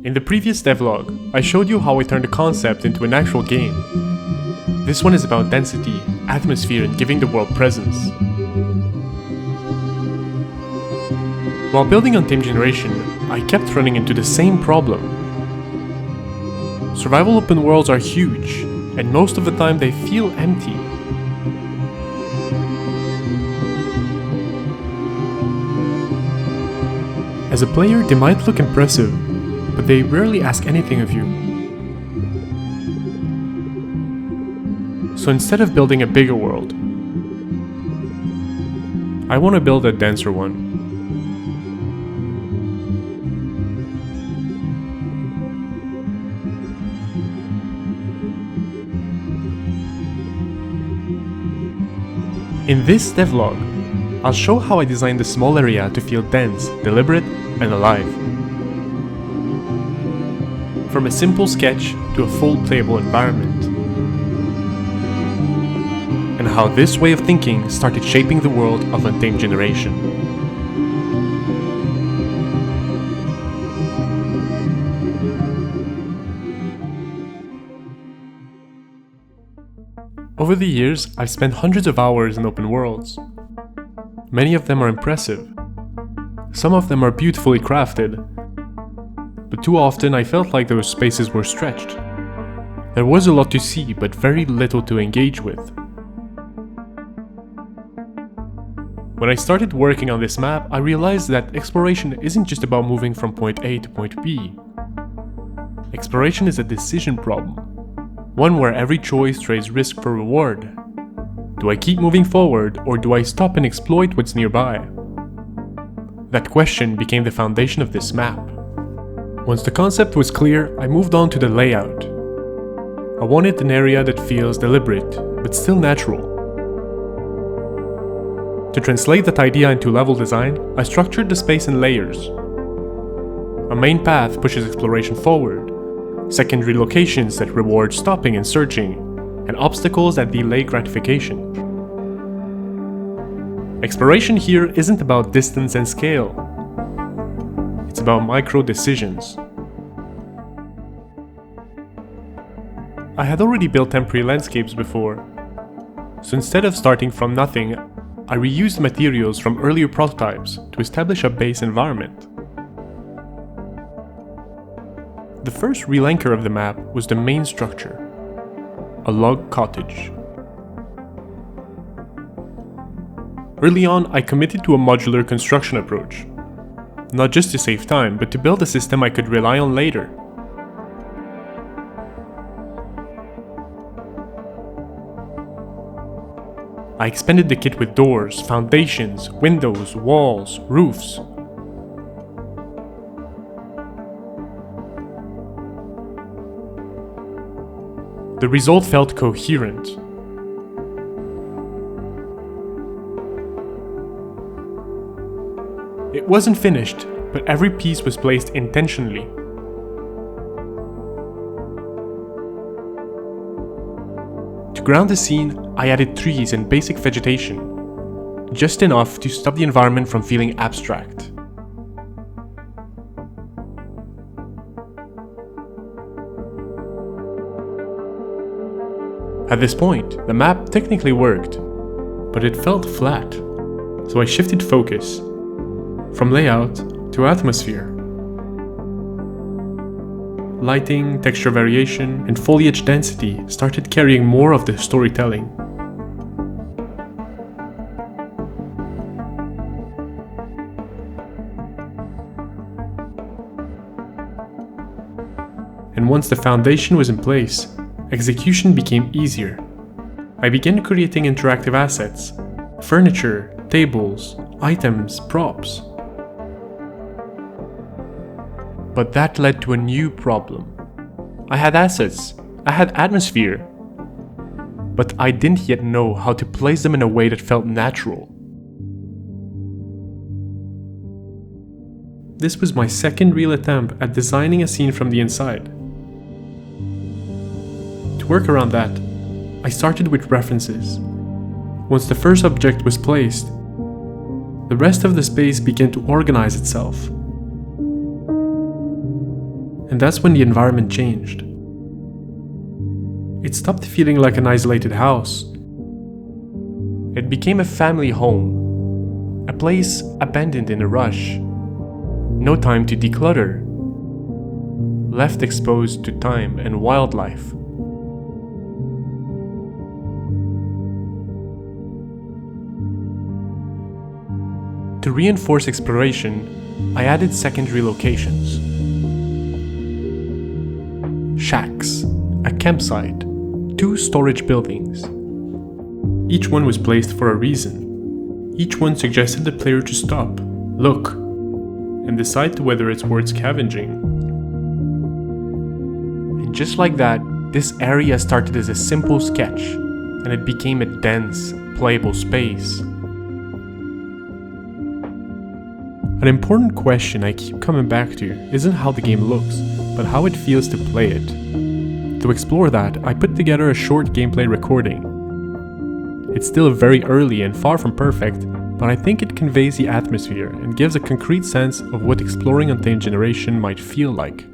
In the previous devlog, I showed you how I turned a concept into an actual game. This one is about density, atmosphere, and giving the world presence. While building Untamed Generation, I kept running into the same problem. Survival open worlds are huge, and most of the time they feel empty. As a player, they might look impressive, but they rarely ask anything of you. So instead of building a bigger world, I want to build a denser one. In this devlog, I'll show how I designed a small area to feel dense, deliberate, and alive. From a simple sketch to a full playable environment. And how this way of thinking started shaping the world of Untamed Generation. Over the years, I've spent hundreds of hours in open worlds. Many of them are impressive. Some of them are beautifully crafted. But too often I felt like those spaces were stretched. There was a lot to see, but very little to engage with. When I started working on this map, I realized that exploration isn't just about moving from point A to point B. Exploration is a decision problem. One where every choice trades risk for reward. Do I keep moving forward, or do I stop and exploit what's nearby? That question became the foundation of this map. Once the concept was clear, I moved on to the layout. I wanted an area that feels deliberate, but still natural. To translate that idea into level design, I structured the space in layers. A main path pushes exploration forward, secondary locations that reward stopping and searching, and obstacles that delay gratification. Exploration here isn't about distance and scale. It's about micro decisions. I had already built temporary landscapes before, so instead of starting from nothing, I reused materials from earlier prototypes to establish a base environment. The first real anchor of the map was the main structure, a log cottage. Early on, I committed to a modular construction approach. Not just to save time, but to build a system I could rely on later. I expanded the kit with doors, foundations, windows, walls, roofs. The result felt coherent. It wasn't finished, but every piece was placed intentionally. To ground the scene, I added trees and basic vegetation, just enough to stop the environment from feeling abstract. At this point, the map technically worked, but it felt flat, so I shifted focus from layout to atmosphere. Lighting, texture variation, and foliage density started carrying more of the storytelling. And once the foundation was in place, execution became easier. I began creating interactive assets, furniture, tables, items, props. But that led to a new problem. I had assets, I had atmosphere, but I didn't yet know how to place them in a way that felt natural. This was my second real attempt at designing a scene from the inside. To work around that, I started with references. Once the first object was placed, the rest of the space began to organize itself. And that's when the environment changed. It stopped feeling like an isolated house. It became a family home, a place abandoned in a rush. No time to declutter, left exposed to time and wildlife. To reinforce exploration, I added secondary locations. Shacks, a campsite, 2 storage buildings. Each one was placed for a reason. Each one suggested the player to stop, look, and decide whether it's worth scavenging. And just like that, this area started as a simple sketch, and it became a dense, playable space. An important question I keep coming back to isn't how the game looks, but how it feels to play it. To explore that, I put together a short gameplay recording. It's still very early and far from perfect, but I think it conveys the atmosphere and gives a concrete sense of what exploring Untamed Generation might feel like.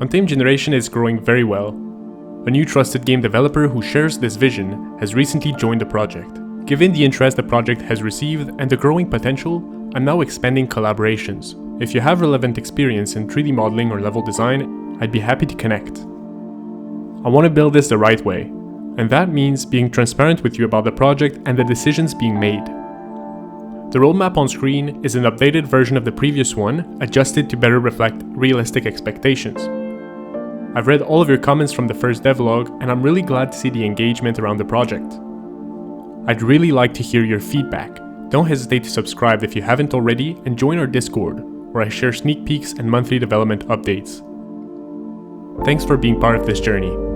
Untamed Generation is growing very well. A new trusted game developer who shares this vision has recently joined the project. Given the interest the project has received and the growing potential, I'm now expanding collaborations. If you have relevant experience in 3D modeling or level design, I'd be happy to connect. I want to build this the right way, and that means being transparent with you about the project and the decisions being made. The roadmap on screen is an updated version of the previous one, adjusted to better reflect realistic expectations. I've read all of your comments from the first devlog, and I'm really glad to see the engagement around the project. I'd really like to hear your feedback. Don't hesitate to subscribe if you haven't already, and join our Discord, where I share sneak peeks and monthly development updates. Thanks for being part of this journey.